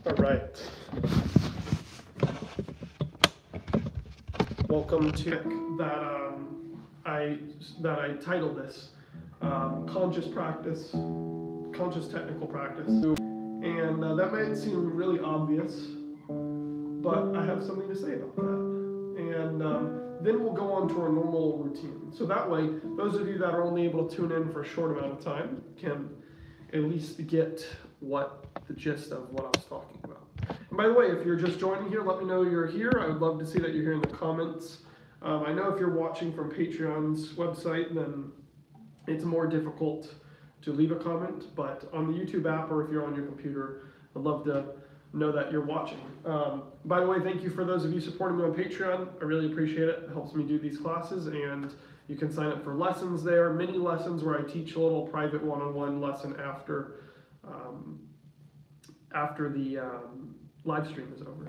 All right. Welcome to that I titled this conscious practice, conscious technical practice, and that might seem really obvious, but I have something to say about that, and then we'll go on to our normal routine. So that way, those of you that are only able to tune in for a short amount of time can at least get the gist of what I was talking about. And by the way, if you're just joining here, let me know you're here. I would love to see that you're here in the comments. I know if you're watching from Patreon's website, then it's more difficult to leave a comment, but on the YouTube app or if you're on your computer, I'd love to know that you're watching. By the way, thank you for those of you supporting me on Patreon. I really appreciate it. It helps me do these classes, and you can sign up for lessons there, mini lessons where I teach a little private one-on-one lesson after the live stream is over.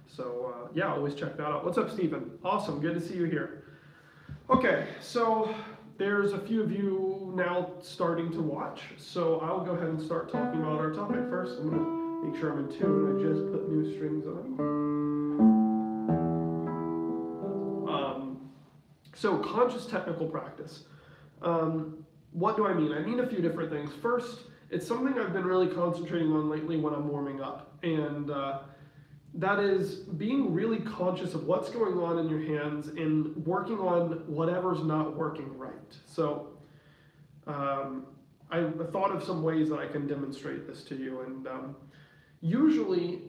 So yeah, always check that out. What's up, Stephen? Awesome, good to see you here. Okay, so there's a few of you now starting to watch, so I'll go ahead and start talking about our topic. First, I'm going to make sure I'm in tune. I just put new strings on. So conscious technical practice. What do I mean? I mean a few different things. First, it's something I've been really concentrating on lately when I'm warming up, and that is being really conscious of what's going on in your hands and working on whatever's not working right. So I thought of some ways that I can demonstrate this to you, and usually,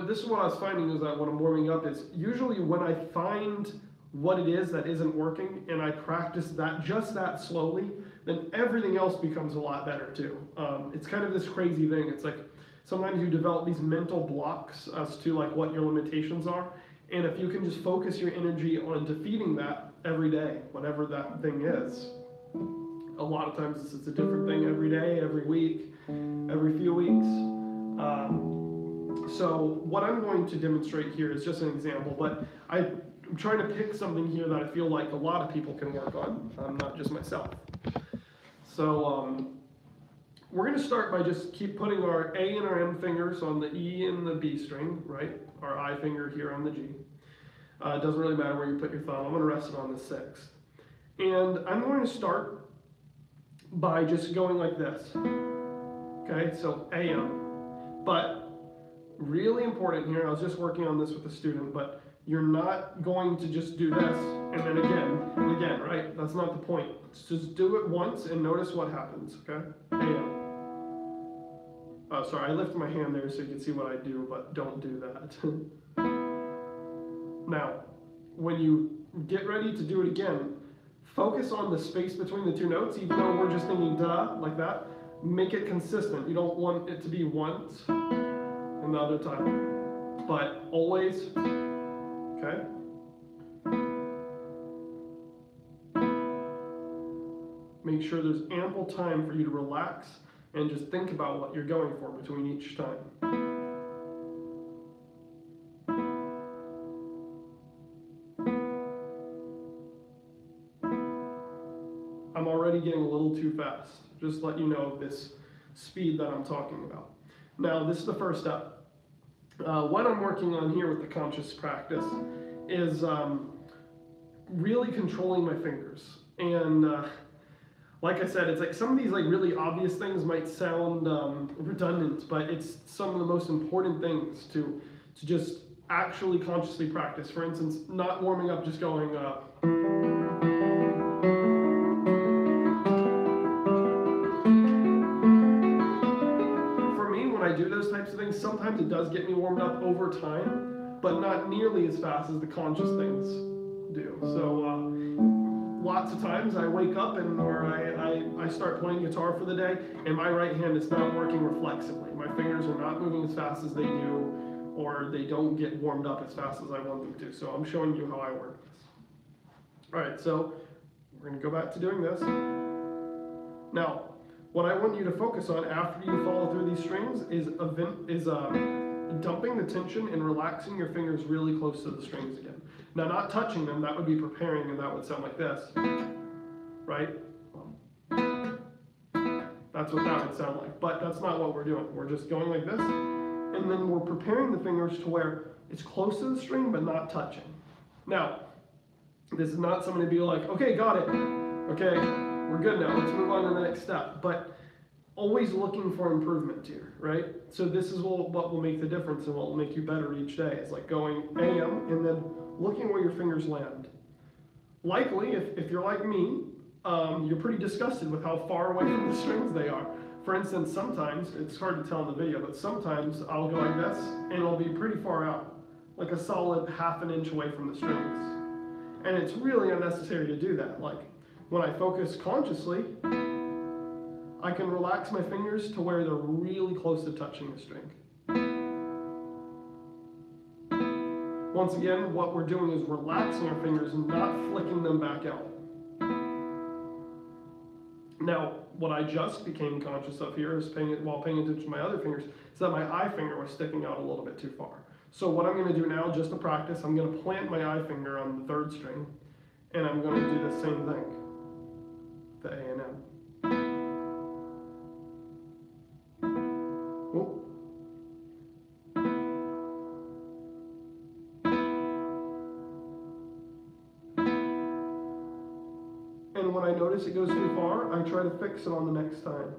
this is what I was finding is that when I'm warming up is usually when I find what it is that isn't working and I practice just that slowly, then everything else becomes a lot better too. It's kind of this crazy thing. It's like sometimes you develop these mental blocks as to like what your limitations are, and if you can just focus your energy on defeating that every day, whatever that thing is. A lot of times it's a different thing every day, every week, every few weeks. So what I'm going to demonstrate here is just an example, but I'm trying to pick something here that I feel like a lot of people can work on, not just myself. So we're going to start by just keep putting our A and our M fingers on the E and the B string, right? Our I finger here on the G. It doesn't really matter where you put your thumb. I'm going to rest it on the sixth. And I'm going to start by just going like this. Okay, so AM. But really important here, I was just working on this with a student, but you're not going to just do this and then again and again, right? That's not the point. Just do it once and notice what happens, okay? AM. Sorry, I lifted my hand there so you can see what I do, but don't do that. Now, when you get ready to do it again, focus on the space between the two notes, even though we're just thinking da, like that. Make it consistent. You don't want it to be once and the other time, but always, okay? Make sure there's ample time for you to relax and just think about what you're going for between each time. I'm already getting a little too fast. Just let you know this speed that I'm talking about. Now, this is the first step. What I'm working on here with the conscious practice is really controlling my fingers. And like I said, it's like some of these like really obvious things might sound redundant, but it's some of the most important things to just actually consciously practice. For instance, not warming up, just going For me, when I do those types of things, sometimes it does get me warmed up over time, but not nearly as fast as the conscious things do. So lots of times I wake up and I start playing guitar for the day, and my right hand is not working reflexively. My fingers are not moving as fast as they do, or they don't get warmed up as fast as I want them to. So I'm showing you how I work this. All right, so we're going to go back to doing this. Now, what I want you to focus on after you follow through these strings is dumping the tension and relaxing your fingers really close to the strings again. Now, not touching them, that would be preparing, and that would sound like this, right? That's what that would sound like, but that's not what we're doing. We're just going like this, and and then we're preparing the fingers to where it's close to the string but not touching. Now, this is not something to be like, okay, got it. Okay, we're good now. Let's move on to the next step. But always looking for improvement here, right? So this is what will make the difference and what will make you better each day. It's like going AM and then looking where your fingers land. Likely, if you're like me, you're pretty disgusted with how far away from the strings they are. For instance, sometimes, it's hard to tell in the video, but sometimes I'll go like this and it'll be pretty far out, like a solid ½ an inch away from the strings. And it's really unnecessary to do that. Like when I focus consciously, I can relax my fingers to where they're really close to touching the string. Once again, what we're doing is relaxing our fingers and not flicking them back out. Now, what I just became conscious of here is while paying attention to my other fingers, is that my eye finger was sticking out a little bit too far. So what I'm going to do now, just to practice, I'm going to plant my eye finger on the 3rd string, and I'm going to do the same thing, the A and M. And when I notice it goes too far, I try to fix it on the next time.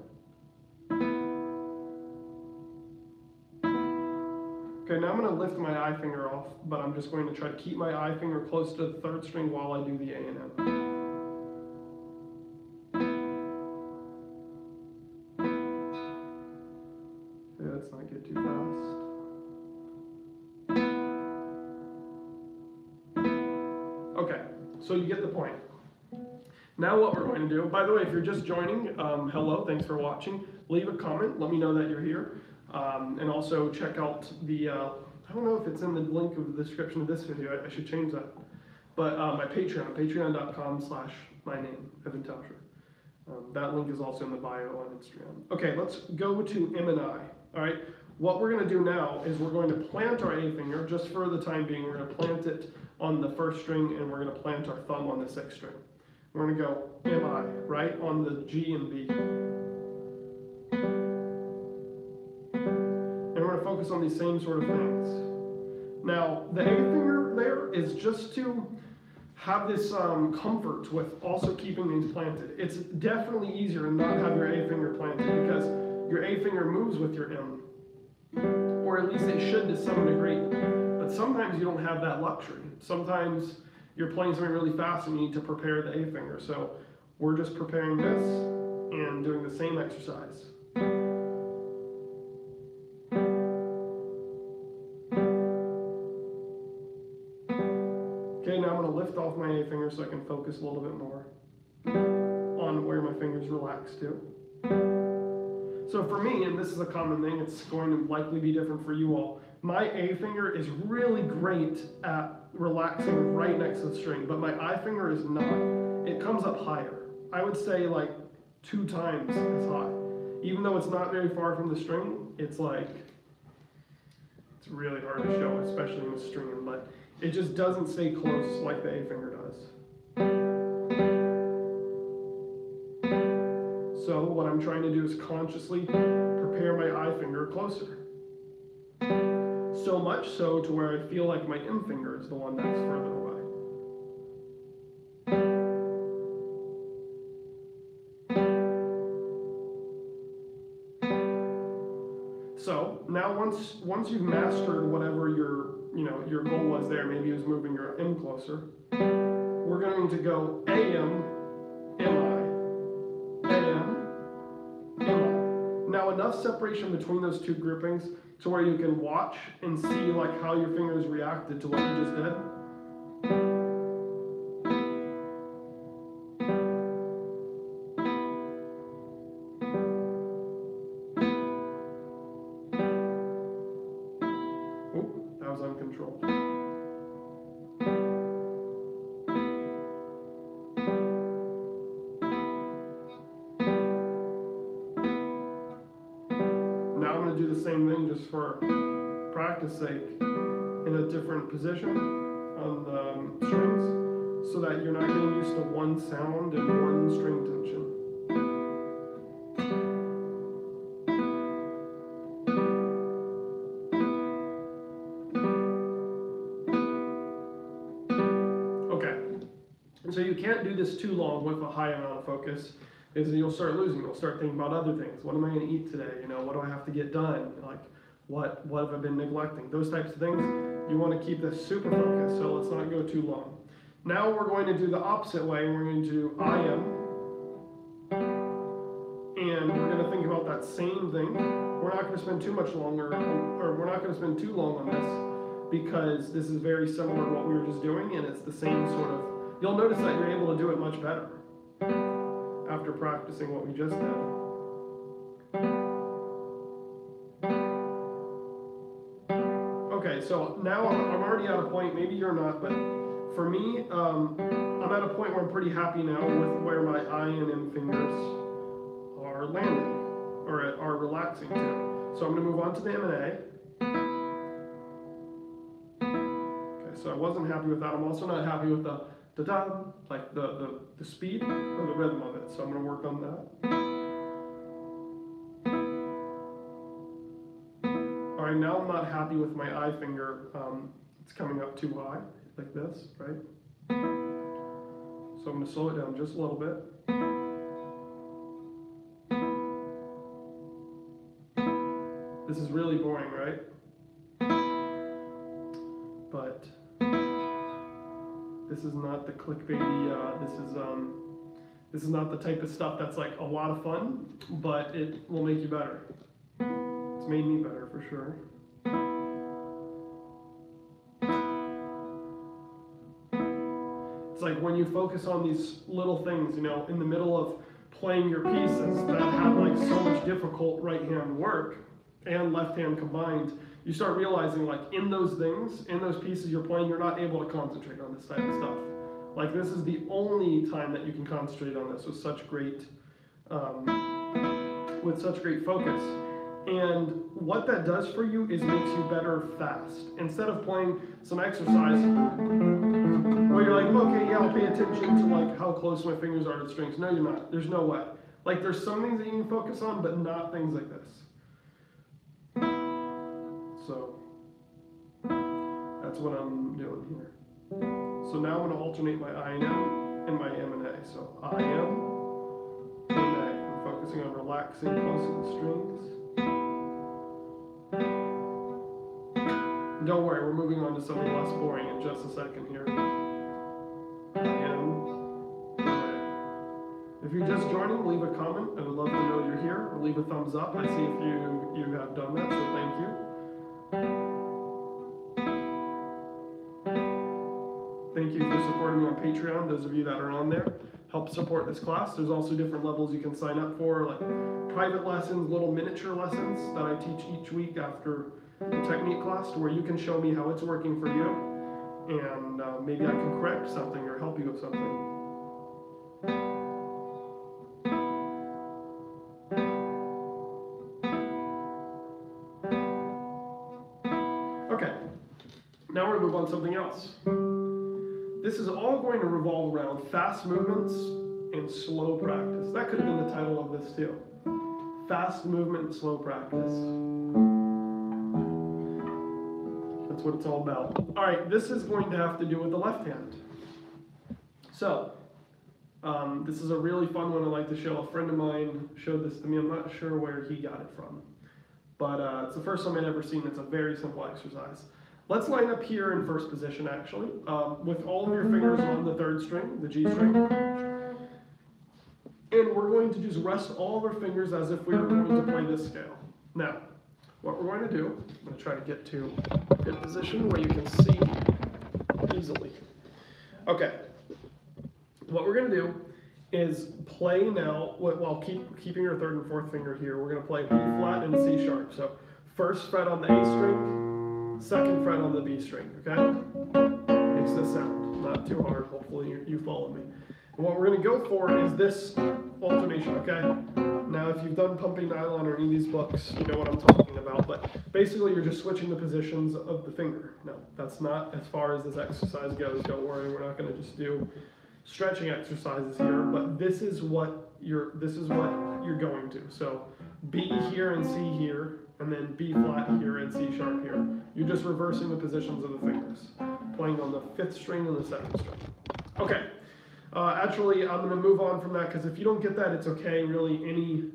Okay, now I'm going to lift my eye finger off, but I'm just going to try to keep my eye finger close to the 3rd string while I do the A and M. Okay, let's not get too fast. Okay, so you get the point. Now what we're going to do, by the way, if you're just joining, hello, thanks for watching. Leave a comment, let me know that you're here. And also check out the, I don't know if it's in the link of the description of this video, I should change that. But my Patreon, patreon.com/myname, Evan Tauscher. That link is also in the bio on Instagram. Okay, let's go to M and I, all right? What we're gonna do now is we're going to plant our A finger, just for the time being, we're gonna plant it on the 1st string and we're gonna plant our thumb on the 6th string. We're going to go M-I, right, on the G and B. And we're going to focus on these same sort of things. Now, the A finger there is just to have this comfort with also keeping these planted. It's definitely easier to not have your A finger planted because your A finger moves with your M. Or at least it should to some degree. But sometimes you don't have that luxury. Sometimes you're playing something really fast and you need to prepare the A finger. So we're just preparing this and doing the same exercise. Okay, now I'm going to lift off my A finger so I can focus a little bit more on where my fingers relax to. So for me, and this is a common thing, it's going to likely be different for you all, my A finger is really great at relaxing right next to the string, but my I finger is not. It comes up higher. I would say like 2 times as high. Even though it's not very far from the string, it's really hard to show, especially in the string, but it just doesn't stay close like the A finger does. So what I'm trying to do is consciously prepare my I finger closer. So much so to where I feel like my M finger is the one that's further away. So now once you've mastered whatever your goal was there, maybe it was moving your M closer, we're going to go AM, MI, AM, MI. Now enough separation between those 2 groupings to where you can watch and see like how your fingers reacted to what you just did. Oop, that was uncontrolled. Now I'm going to do the same thing just for practice sake in a different position on the strings so that you're not getting used to one sound and one string tension. And so you can't do this too long with a high amount of focus, because you'll start losing. You'll start thinking about other things. What am I going to eat today? What do I have to get done? Like, what have I been neglecting? Those types of things. You want to keep this super focused, so let's not go too long. Now we're going to do the opposite way, and we're going to do I am. And we're going to think about that same thing. We're not going to spend too much longer, or we're not going to spend too long on this, because this is very similar to what we were just doing, and it's the same sort of, you'll notice that you're able to do it much better after practicing what we just did. Okay, so now I'm already at a point, maybe you're not, but for me, I'm at a point where I'm pretty happy now with where my I and M fingers are landing, or are relaxing to. So I'm going to move on to the M and A. Okay, so I wasn't happy with that. I'm also not happy with the da-da, like the speed or the rhythm of it. So I'm going to work on that. All right, now I'm not happy with my I finger. It's coming up too high, like this, right? So I'm going to slow it down just a little bit. This is really boring, right? But this is not the clickbaity, this is not the type of stuff that's like a lot of fun, but it will make you better. It's made me better for sure. It's like when you focus on these little things, in the middle of playing your pieces that have like so much difficult right hand work and left hand combined, you start realizing like in those things, in those pieces you're playing, you're not able to concentrate on this type of stuff. Like this is the only time that you can concentrate on this with such great focus. And what that does for you is makes you better fast. Instead of playing some exercise where you're like, okay, yeah, I'll pay attention to like how close my fingers are to the strings. No, you're not. There's no way. Like there's some things that you can focus on, but not things like this. So that's what I'm doing here. So now I'm going to alternate my I and M and my M and A. So I am, M, A. I'm focusing on relaxing close to the strings. Don't worry, we're moving on to something less boring in just a second here. I am, M, A. If you're just joining, leave a comment. I would love to know you're here. Or leave a thumbs up. I see if you have done that, so thank you. Thank you for supporting me on Patreon, those of you that are on there. Help support this class. There's also different levels you can sign up for, like private lessons, little miniature lessons that I teach each week after the technique class, where you can show me how it's working for you, and maybe I can correct something or help you with something. Okay, now we're going to move on to something else. This is all going to revolve around fast movements and slow practice. That could have been the title of this too. Fast movement and slow practice. That's what it's all about. All right, this is going to have to do with the left hand. So, this is a really fun one I like to show. A friend of mine showed this to me. I'm not sure where he got it from, but it's the first time I'd ever seen it. It's a very simple exercise. Let's line up here in first position, actually, with all of your fingers on the third string, the G string. And we're going to just rest all of our fingers as if we were going to play this scale. Now, what we're going to do, I'm going to try to get to a good position where you can see easily. Okay, what we're going to do is play now, while keeping your third and fourth finger here, we're going to play B flat and C sharp. So first fret on the A string, second fret on the B string, okay? Makes this sound, not too hard, hopefully you follow me. And what we're going to go for is this alternation, okay? Now if you've done Pumping Nylon or any of these books, you know what I'm talking about, but basically you're just switching the positions of the finger. No, that's not as far as this exercise goes, don't worry, we're not going to just do stretching exercises here, but this is what you're going to. So B here and C here, and then B flat here and C sharp here. You're just reversing the positions of the fingers, playing on the fifth string and the second string. Okay, Actually, I'm going to move on from that because if you don't get that, it's okay. Really, any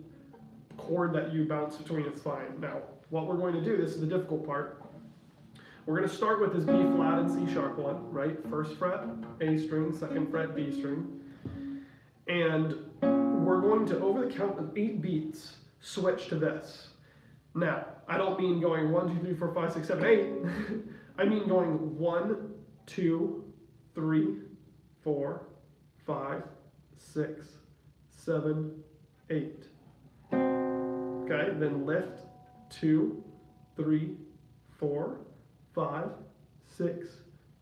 chord that you bounce between is fine. Now, what we're going to do, this is the difficult part. We're going to start with this B flat and C sharp one, right? First fret, A string, second fret, B string. And we're going to, over the count of 8 beats, switch to this. Now, I don't mean going 1, 2, 3, 4, 5, 6, 7, 8. I mean going 1, 2, 3, 4, 5, 6, 7, 8. Okay, then lift 2, 3, 4, 5, 6,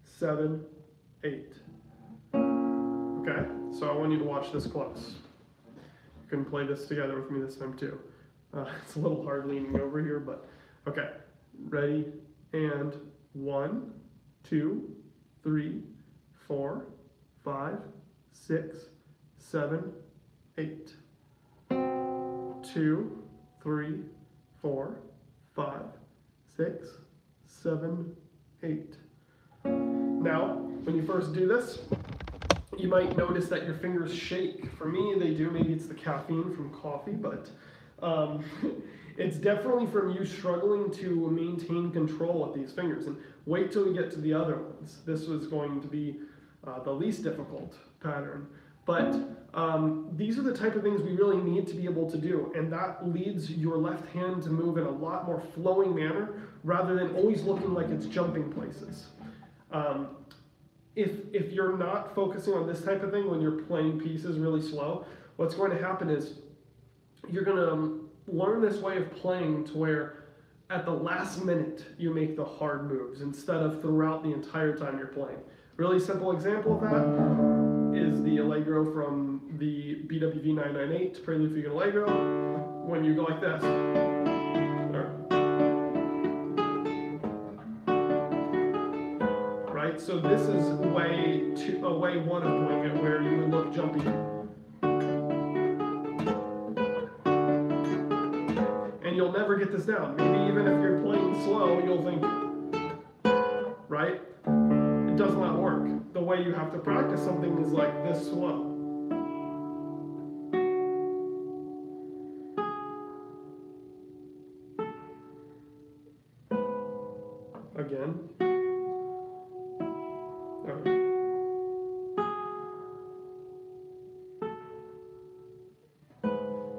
7, 8. Okay, so I want you to watch this close. You can play this together with me this time too. It's a little hard leaning over here, but okay. Ready, and 1, 2, 3, 4, 5, 6, 7, 8. 2, 3, 4, 5, 6, 7, 8. Now, when you first do this, you might notice that your fingers shake. For me, they do. Maybe it's the caffeine from coffee, but it's definitely from you struggling to maintain control of these fingers. And wait till we get to the other ones. This was going to be the least difficult pattern. But these are the type of things we really need to be able to do, and that leads your left hand to move in a lot more flowing manner rather than always looking like it's jumping places. If you're not focusing on this type of thing when you're playing pieces really slow, what's going to happen is you're going to learn this way of playing to where at the last minute you make the hard moves instead of throughout the entire time you're playing. Really simple example of that is the Allegro from the BWV 998, Prelude Fugue and Allegro, when you go like this. Right? So this is way one of doing it, where you would look jumpy. And you'll never get this down. Maybe even if you're playing slow, you'll think, right? It does not work. The way you have to practice something is like this slow. Again. Okay.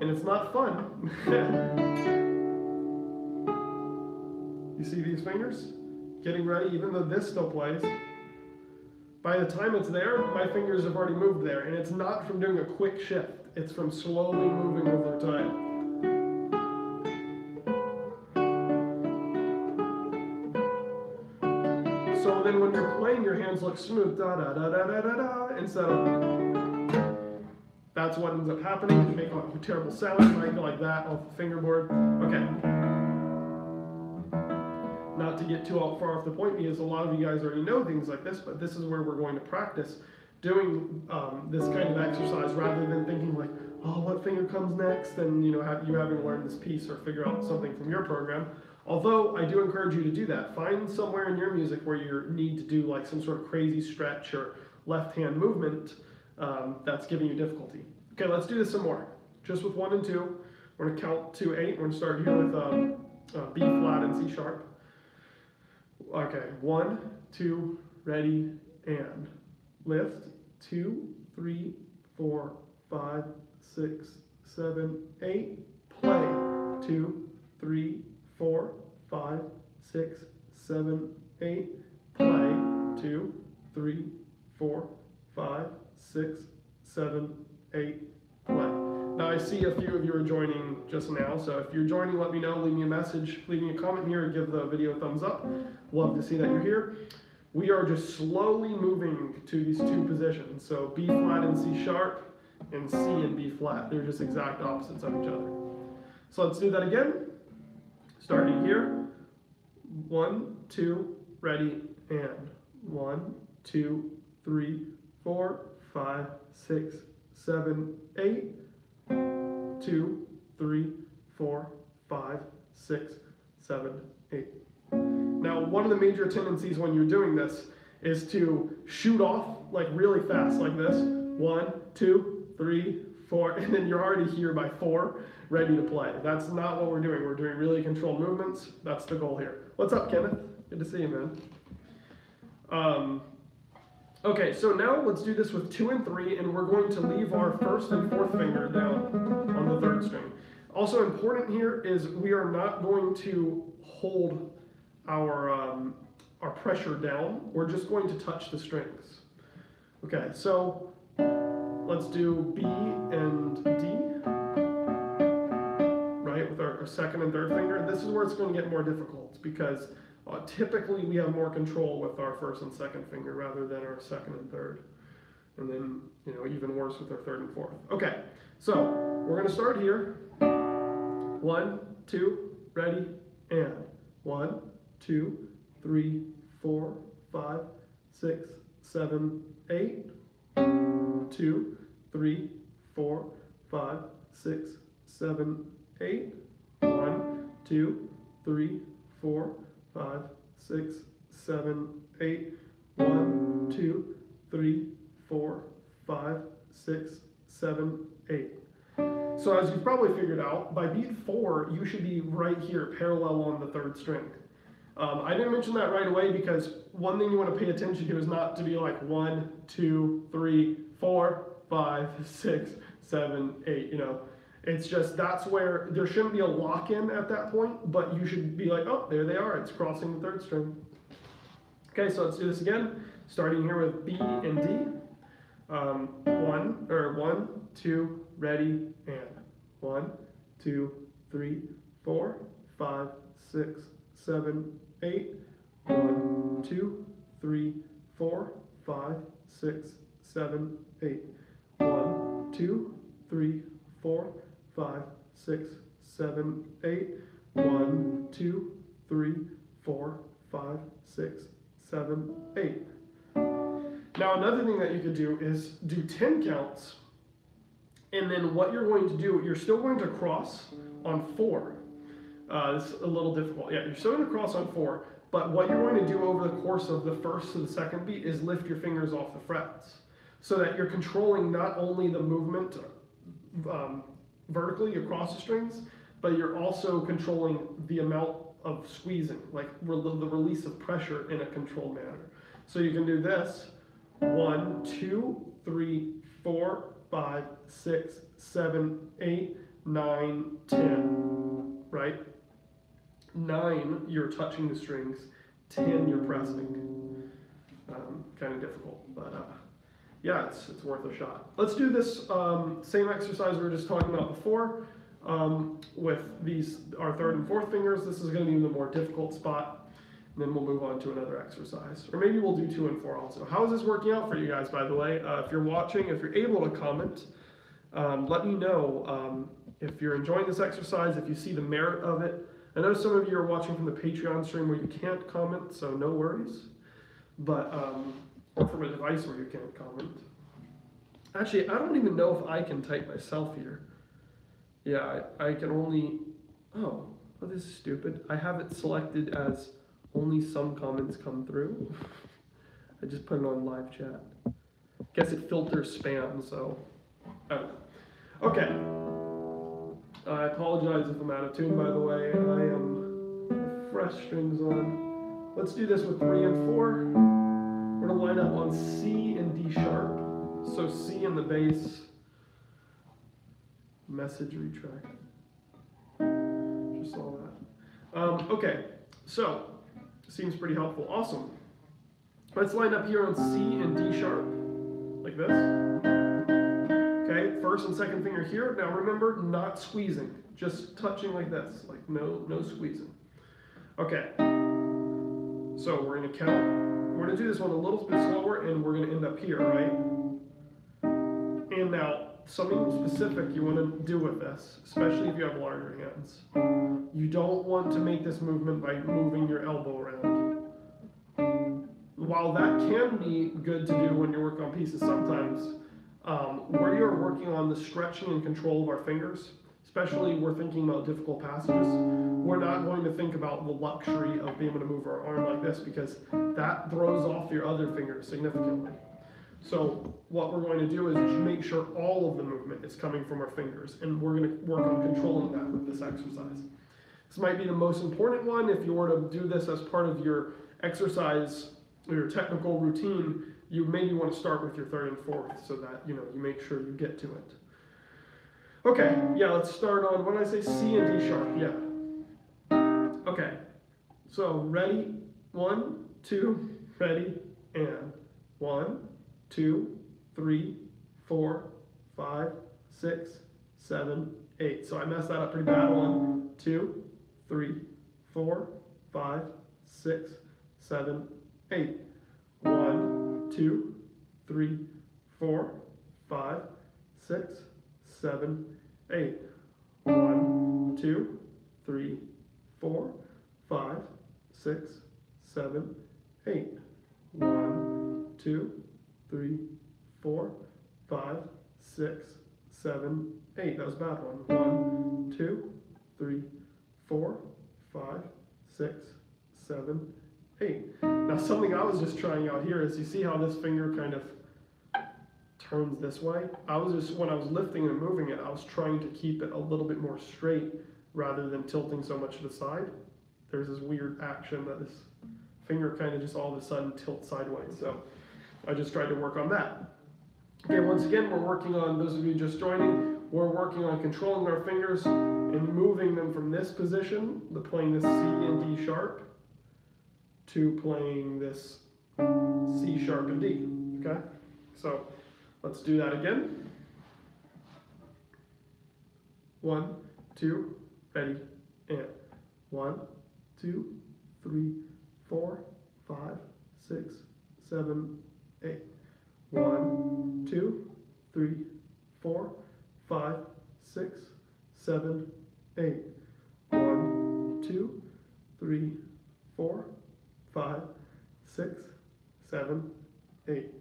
And it's not fun. You see these fingers? Getting ready, even though this still plays. By the time it's there, my fingers have already moved there, and it's not from doing a quick shift. It's from slowly moving over time. So then when you're playing, your hands look smooth, da da da da da da da, instead of, that's what ends up happening. You make a terrible sound, you might go like that off the fingerboard. Okay. Not to get too far off the point, because a lot of you guys already know things like this, but this is where we're going to practice doing this kind of exercise rather than thinking like, oh, what finger comes next, and you having learned this piece or figure out something from your program. Although I do encourage you to do that. Find somewhere in your music where you need to do like some sort of crazy stretch or left hand movement that's giving you difficulty. Okay, let's do this some more. Just with 1 and 2. We're going to count to 8. We're going to start here with B flat and C sharp. Okay, 1, 2, ready, and lift, 2, 3, 4, 5, 6, 7, 8, play, 2, 3, 4, 5, 6, 7, 8, play, 2, 3, 4, 5, 6, 7, 8, play. Now I see a few of you are joining just now, so if you're joining, let me know, leave me a message, leave me a comment here, give the video a thumbs up. Love to see that you're here. We are just slowly moving to these 2 positions, so B flat and C sharp, and C and B flat. They're just exact opposites of each other. So let's do that again. Starting here, 1, 2, ready, and 1, 2, 3, 4, 5, 6, 7, 8, 2, 3, 4, 5, 6, 7, 8. Now, one of the major tendencies when you're doing this is to shoot off like really fast like this, 1, 2, 3, 4, and then you're already here by 4, ready to play. That's not what we're doing. We're doing really controlled movements. That's the goal here. What's up, Kenneth? Good to see you, man. Okay, so now let's do this with 2 and 3, and we're going to leave our 1st and 4th finger down on the 3rd string. Also important here is we are not going to hold our pressure down. We're just going to touch the strings. Okay, so let's do B and D, right, with our 2nd and 3rd finger. This is where it's going to get more difficult because typically we have more control with our 1st and 2nd finger rather than our 2nd and 3rd. And then, even worse with our 3rd and 4th. Okay, so we're going to start here. 1, 2, ready, and 1, 2, 3, 4, 5, 6, 7, 8. 2, 3, 4, 5, 6, 7, 8. 1, 2, 3, 4, 5, 6, 7, 8. 1, 2, 3, 4, 5, 6, 7, 8. So as you've probably figured out, by beat 4, you should be right here, parallel on the 3rd string. I didn't mention that right away because one thing you want to pay attention to is not to be like 1, 2, 3, 4, 5, 6, 7, 8. It's just that's where there shouldn't be a lock-in at that point, but you should be like, oh, there they are. It's crossing the 3rd string. Okay, so let's do this again, starting here with B and D. 1, 2, ready, and 1, 2, 3, 4, 5, 6, 7, 8. 1, 2, 3, 4, 5, 6, 7, 8. 1, 2, 3, 4, 5, 6, 7, 8. 1, 2, 3, 4, 5, 6, 7, 8. Now another thing that you could do is do 10 counts, and then what you're going to do, you're still going to cross on 4. This is a little difficult. Yeah, you're still going to cross on 4, but what you're going to do over the course of the 1st to the 2nd beat is lift your fingers off the frets, so that you're controlling not only the movement vertically across the strings, but you're also controlling the amount of squeezing, like the release of pressure in a controlled manner. So you can do this. 1, 2, 3, 4, 5, 6, 7, 8, 9, 10, right? 9, you're touching the strings. 10, you're pressing. Kind of difficult, but yeah, it's worth a shot. Let's do this same exercise we were just talking about before with our 3rd and 4th fingers. This is going to be the more difficult spot. And then we'll move on to another exercise. Or maybe we'll do 2 and 4 also. How is this working out for you guys, by the way? If you're watching, if you're able to comment, let me know if you're enjoying this exercise, if you see the merit of it. I know some of you are watching from the Patreon stream where you can't comment, so no worries. But, or from a device where you can't comment. Actually, I don't even know if I can type myself here. Yeah, I can only, oh, this is stupid. I have it selected as only some comments come through. I just put it on live chat. Guess it filters spam, so I don't know. Okay. I apologize if I'm out of tune, by the way. I am fresh strings on. Let's do this with 3 and 4. We're gonna line up on C and D sharp. So C in the bass. Message retract. Just saw that. Okay, so seems pretty helpful. Awesome. Let's line up here on C and D sharp, like this. Okay, 1st and 2nd finger here. Now remember, not squeezing, just touching like this, like no squeezing. Okay, so we're gonna count. We're gonna do this one a little bit slower, and we're gonna end up here, right? And now, something specific you want to do with this, especially if you have larger hands. You don't want to make this movement by moving your elbow around. While that can be good to do when you're working on pieces sometimes, where you're working on the stretching and control of our fingers, especially we're thinking about difficult passages, we're not going to think about the luxury of being able to move our arm like this because that throws off your other fingers significantly. So what we're going to do is make sure all of the movement is coming from our fingers, and we're going to work on controlling that with this exercise. This might be the most important one. If you were to do this as part of your exercise or your technical routine, you maybe want to start with your third and fourth so that you make sure you get to it. Okay, yeah, let's start on, what did I say, C and D sharp, yeah. Okay, so ready, 1, 2, ready, and 1, 2, 3, 4, 5, 6, 7, 8. So I messed that up pretty bad. 1, 2, 3, 4, 5, 6, 7, 8. 1, 2, 3, 4, 5, 6, 7, 8. 1, 2, 3, 4, 5, 6, 7, 8. 1, 2, 3, 4, 5, 6, 7, 8. That was a bad one. 1, 2, 3, 4, 5, 6, 7, 8. Now something I was just trying out here is, you see how this finger kind of turns this way? When I was lifting and moving it, I was trying to keep it a little bit more straight rather than tilting so much to the side. There's this weird action that this finger kind of just all of a sudden tilts sideways. So I just tried to work on that. Okay, once again, we're working on, those of you just joining, we're working on controlling our fingers and moving them from this position, playing this C and D sharp, to playing this C sharp and D, okay? So let's do that again. 1, 2, ready, and 1, 2, 3, 4, 5, 6, 7, 8. 1, 2, 3, 4, 5, 6, 7, 8. 1, 2, 3, 4, 5, 6, 7, 8.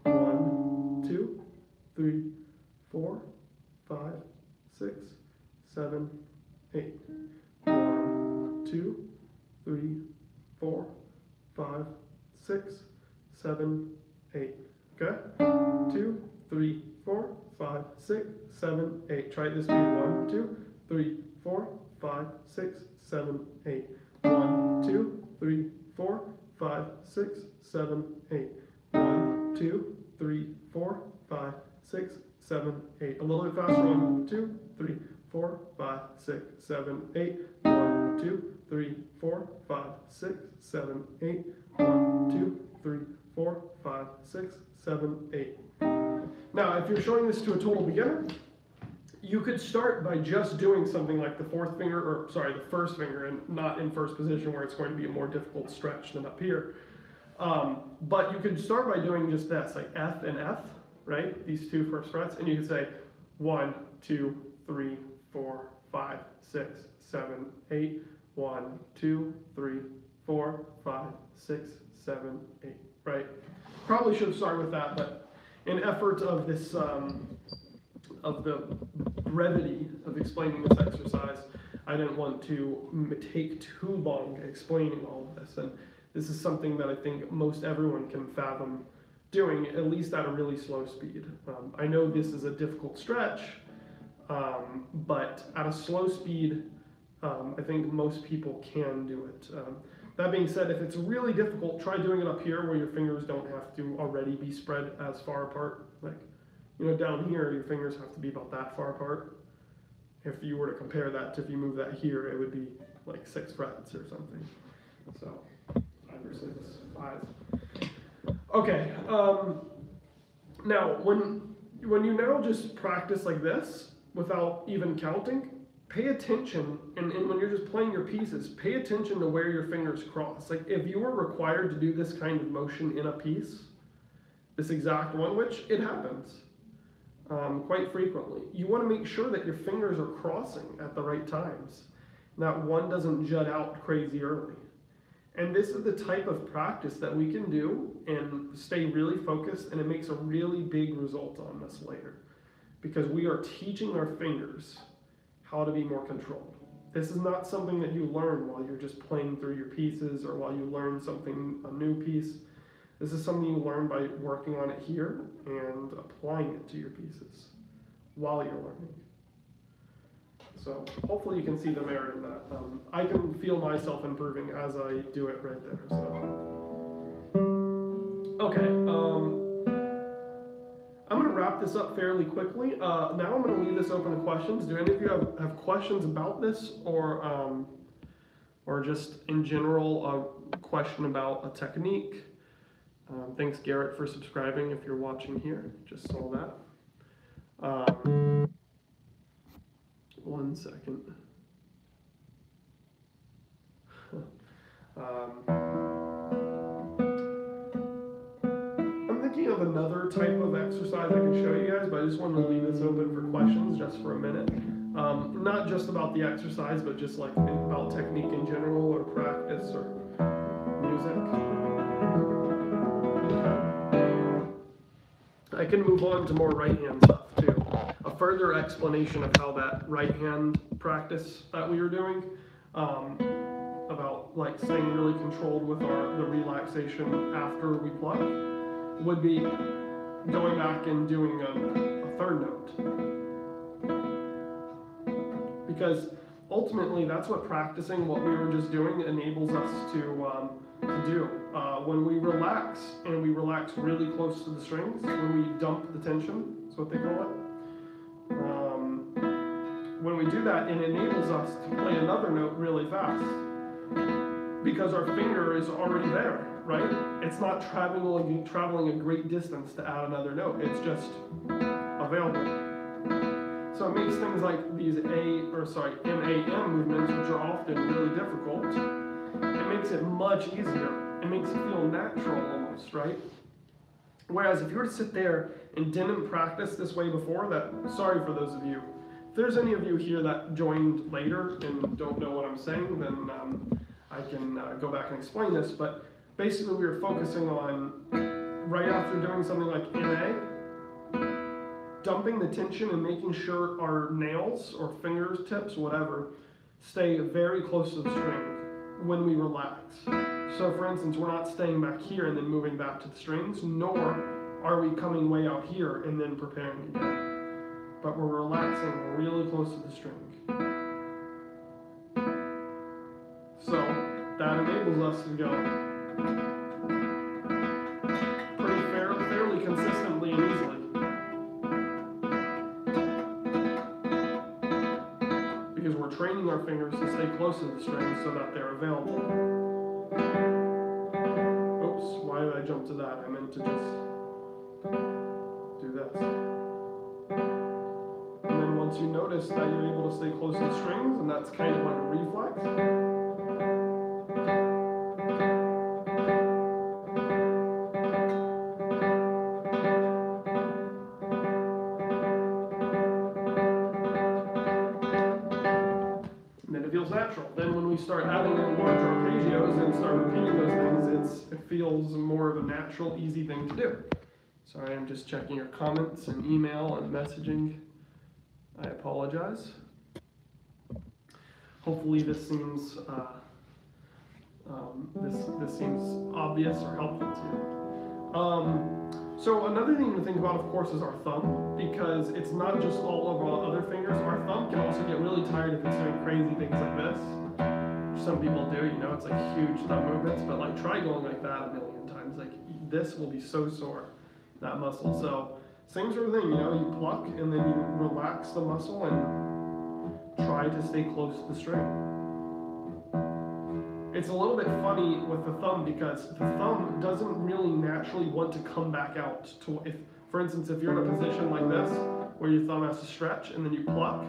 1, 2, 3, 4, 5, 6, 7, 8. 1, 2, 3, 4, 5, 6, 7, 8. Okay? 2, 3, 4, 5, 6, 7, 8. Try this speed. 1, 2, 3, 4, 5, 6, 7, 8. 1, 2, 3, 4, 5, 6, 7, 8. 1, 2, 3, 4, 5, 6, 7, 8. A little bit faster. 1, 2, 3, 4, 5, 6, 7, 8. 1, 2, 3, 4, 5, 6, 7, 8. 1, 2, 3, 4, 5, 6, 7, 8. Now, if you're showing this to a total beginner, you could start by just doing something like the first finger, and not in first position where it's going to be a more difficult stretch than up here. But you could start by doing just this, like F and F, right? These two first frets, and you could say 1, 2, 3, 4, 5, 6, 7, 8. 1, 2, 3, 4, 5, 6, 7, 8. Right? Probably should have started with that, but in effort of this, of the brevity of explaining this exercise, I didn't want to take too long explaining all of this. And this is something that I think most everyone can fathom doing, at least at a really slow speed. I know this is a difficult stretch, but at a slow speed, I think most people can do it. That being said, if it's really difficult, try doing it up here where your fingers don't have to already be spread as far apart. Like, down here, your fingers have to be about that far apart. If you were to compare that to if you move that here, it would be like 6 frets or something. So 5 or 6, 5. Okay. Now, when you now just practice like this without even counting, pay attention, and when you're just playing your pieces, pay attention to where your fingers cross. Like, if you were required to do this kind of motion in a piece, this exact one, which it happens quite frequently, you want to make sure that your fingers are crossing at the right times, and that one doesn't jut out crazy early. And this is the type of practice that we can do and stay really focused, and it makes a really big result on us later, because we are teaching our fingers how to be more controlled. This is not something that you learn while you're just playing through your pieces or while you learn something, a new piece. This is something you learn by working on it here and applying it to your pieces while you're learning. So hopefully you can see the merit in that. I can feel myself improving as I do it right there. So, okay, I'm going to wrap this up fairly quickly. Now I'm going to leave this open to questions. Do any of you have questions about this, or just in general a question about a technique? Thanks, Garrett, for subscribing if you're watching here. Just saw that. 1 second. I'm thinking of another type of exercise I can show you guys, but I just wanted to leave this open for questions just for a minute. Not just about the exercise, but just like about technique in general, or practice, or music. I can move on to more right hand stuff too. A further explanation of how that right hand practice that we were doing, about like staying really controlled with the relaxation after we pluck, would be going back and doing a third note. Because ultimately that's what practicing what we were just doing enables us to do. When we relax, and we relax really close to the strings, when we dump the tension, that's what they call it. When we do that, it enables us to play another note really fast, because our finger is already there, right? It's not traveling a great distance to add another note. It's just available. So it makes things like these MAM movements, which are often really difficult, it makes it much easier. It makes it feel natural almost, right? Whereas if you were to sit there and didn't practice this way before, sorry for those of you. If there's any of you here that joined later and don't know what I'm saying, then I can go back and explain this. But basically we were focusing on, right after doing something like MA, dumping the tension and making sure our nails or fingertips, whatever, stay very close to the string when we relax. So for instance, we're not staying back here and then moving back to the strings, nor are we coming way out here and then preparing again. But we're relaxing really close to the string. So that enables us to go fairly consistently and easily. Because we're training our fingers to stay close to the strings so that they're available. Oops, why did I jump to that? I meant to just do this. And then once you notice that you're able to stay close to the strings, and that's kind of like a reflex, natural. Then when we start adding in larger arpeggios and start repeating those things, it feels more of a natural, easy thing to do. Sorry, I'm just checking your comments and email and messaging. I apologize. Hopefully this seems this seems obvious or helpful to you. So another thing to think about, of course, is our thumb, because it's not just all of our other fingers. Our thumb can also get really tired if it's doing crazy things like this. Some people do, you know, it's like huge thumb movements, but like try going like that a million times. Like this will be so sore, that muscle. So same sort of thing, you know, you pluck and then you relax the muscle and try to stay close to the string. It's a little bit funny with the thumb because the thumb doesn't really naturally want to come back out. For instance, if you're in a position like this, where your thumb has to stretch and then you pluck,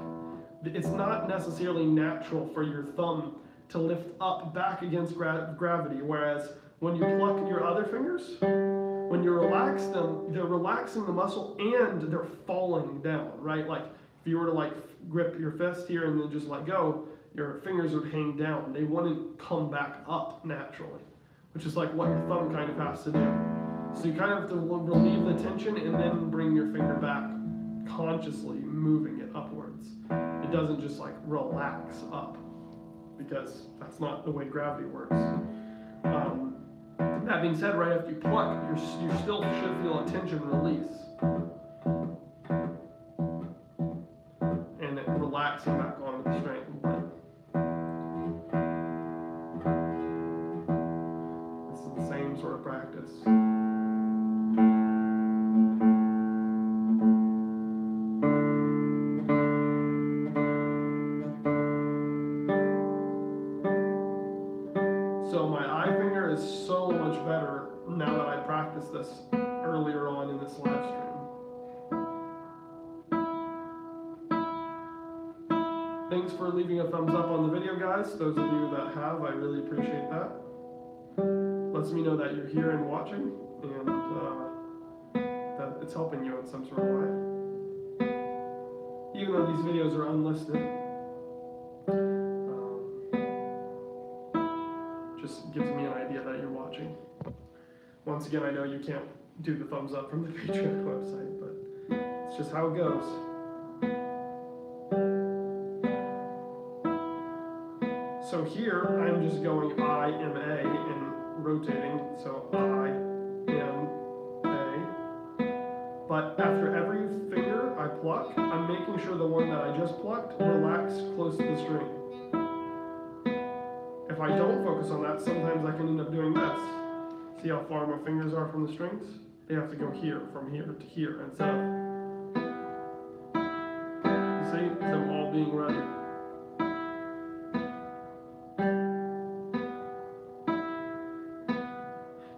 it's not necessarily natural for your thumb to lift up back against gravity, whereas when you pluck your other fingers, when you relax them, they're relaxing the muscle and they're falling down, right? Like if you were to like grip your fist here and then just let go, your fingers would hang down. They wouldn't come back up naturally, which is like what your thumb kind of has to do. So you kind of have to relieve the tension and then bring your finger back, consciously moving it upwards. It doesn't just like relax up, because that's not the way gravity works. That being said, right after you pluck, you still should feel a tension release. And it relaxing back onto the string. This is the same sort of practice. So my I finger is so much better now that I practiced this earlier on in this live stream. Thanks for leaving a thumbs up on the video, guys. Those of you that have, I really appreciate that. Lets me know that you're here and watching, and that it's helping you in some sort of way. Even though these videos are unlisted, just gives me an idea that you're watching. Once again, I know you can't do the thumbs up from the Patreon website, but it's just how it goes. So here, I'm just going I, M, A, and rotating, so I, M, A. But after every finger I pluck, I'm making sure the one that I just plucked relaxes close to the string. If I don't focus on that, sometimes I can end up doing this. See how far my fingers are from the strings? They have to go here, from here to here, instead of, you see, them all being ready.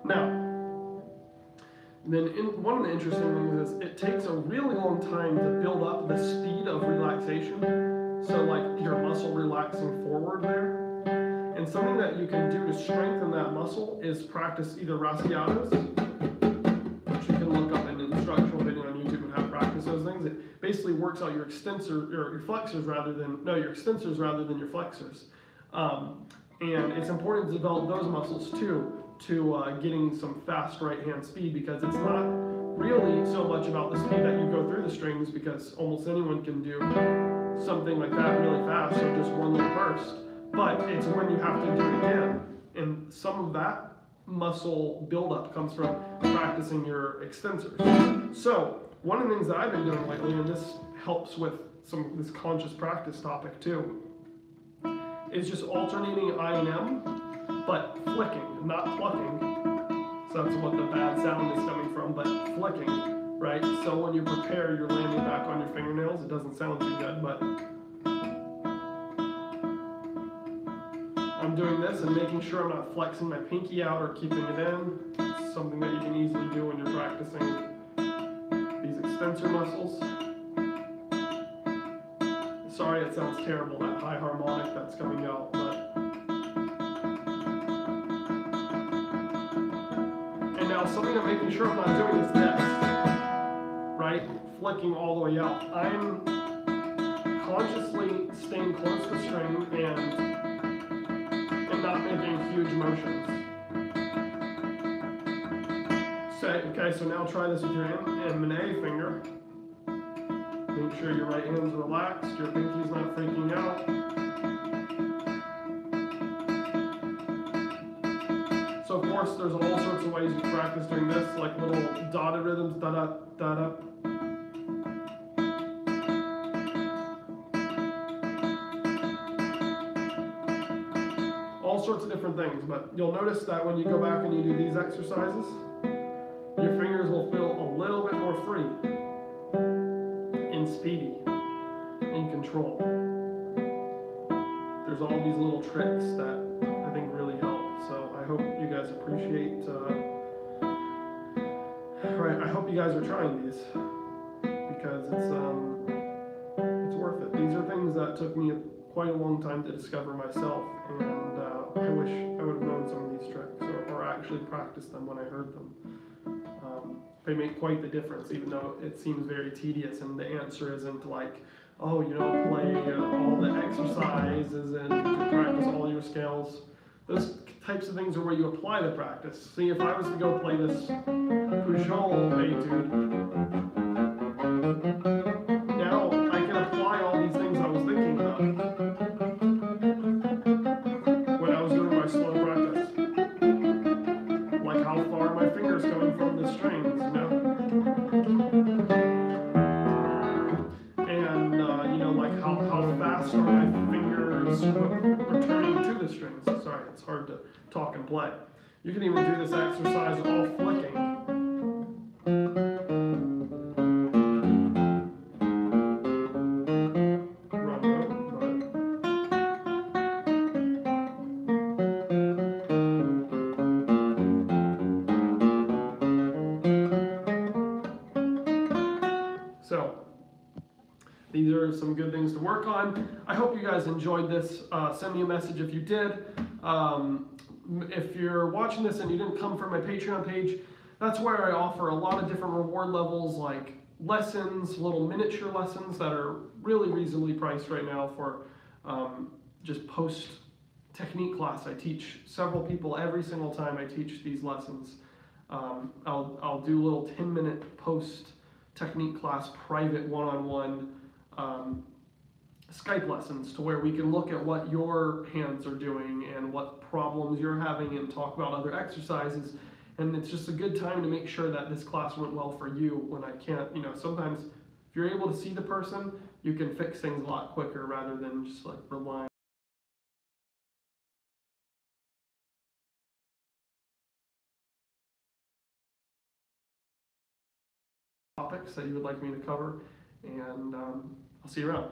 Now, then one of the interesting things is it takes a really long time to build up the speed of relaxation. So like your muscle relaxing forward there. And something that you can do to strengthen that muscle is practice either Rasciatos, which you can look up in an instructional video on YouTube and how to practice those things. It basically works out your extensors, or your flexors rather than, no, your extensors rather than your flexors. And it's important to develop those muscles too, to getting some fast right hand speed, because it's not really so much about the speed that you go through the strings, because almost anyone can do something like that really fast, so just one little burst. But it's when you have to do it again, and some of that muscle buildup comes from practicing your extensors. So one of the things that I've been doing lately, and this helps with some of this conscious practice topic too, is just alternating I and M, but flicking, not plucking. So that's what the bad sound is coming from, but flicking, right? So when you prepare, you're landing back on your fingernails. It doesn't sound too good, but I'm doing this and making sure I'm not flexing my pinky out or keeping it in. It's something that you can easily do when you're practicing these extensor muscles. Sorry, it sounds terrible, that high harmonic that's coming out, but. And now something I'm making sure I'm not doing is this, right? Flicking all the way out. I'm consciously staying close to the string and not making huge motions. Okay, so now try this with your M and A finger. Make sure your right hand's relaxed, your pinky's not freaking out. So of course, there's all sorts of ways you can practice doing this, like little dotted rhythms, da-da, da-da. All sorts of different things, but you'll notice that when you go back and you do these exercises, your fingers will feel a little bit more free and speedy, in control. There's all these little tricks that I think really help, so I hope you guys appreciate, I hope you guys are trying these, because it's worth it. These are things that took me quite a long time to discover myself, and I wish I would have known some of these tricks, or actually practiced them when I heard them. They make quite the difference, even though it seems very tedious, and the answer isn't like, oh, you know, play all the exercises and practice all your scales. Those types of things are where you apply the practice. See, if I was to go play this Pujol etude, now I can apply all these things I was thinking about when I was doing my slow practice. Like how how far my fingers coming from the strings, you know? And, you know, like how fast are my fingers returning to the strings? Sorry, it's hard to talk and play. You can even do this exercise all flicking. So, these are some good things to work on. I hope you guys enjoyed this. Send me a message if you did. If you're watching this and you didn't come from my Patreon page, that's where I offer a lot of different reward levels, like lessons, little miniature lessons that are really reasonably priced right now for just post technique class. I teach several people every single time I teach these lessons. I'll do little 10-minute post technique class private one-on-one Skype lessons to where we can look at what your hands are doing and what problems you're having and talk about other exercises. And it's just a good time to make sure that this class went well for you when I can't, you know, sometimes if you're able to see the person, you can fix things a lot quicker rather than just like relying on topics that you would like me to cover. And I'll see you around.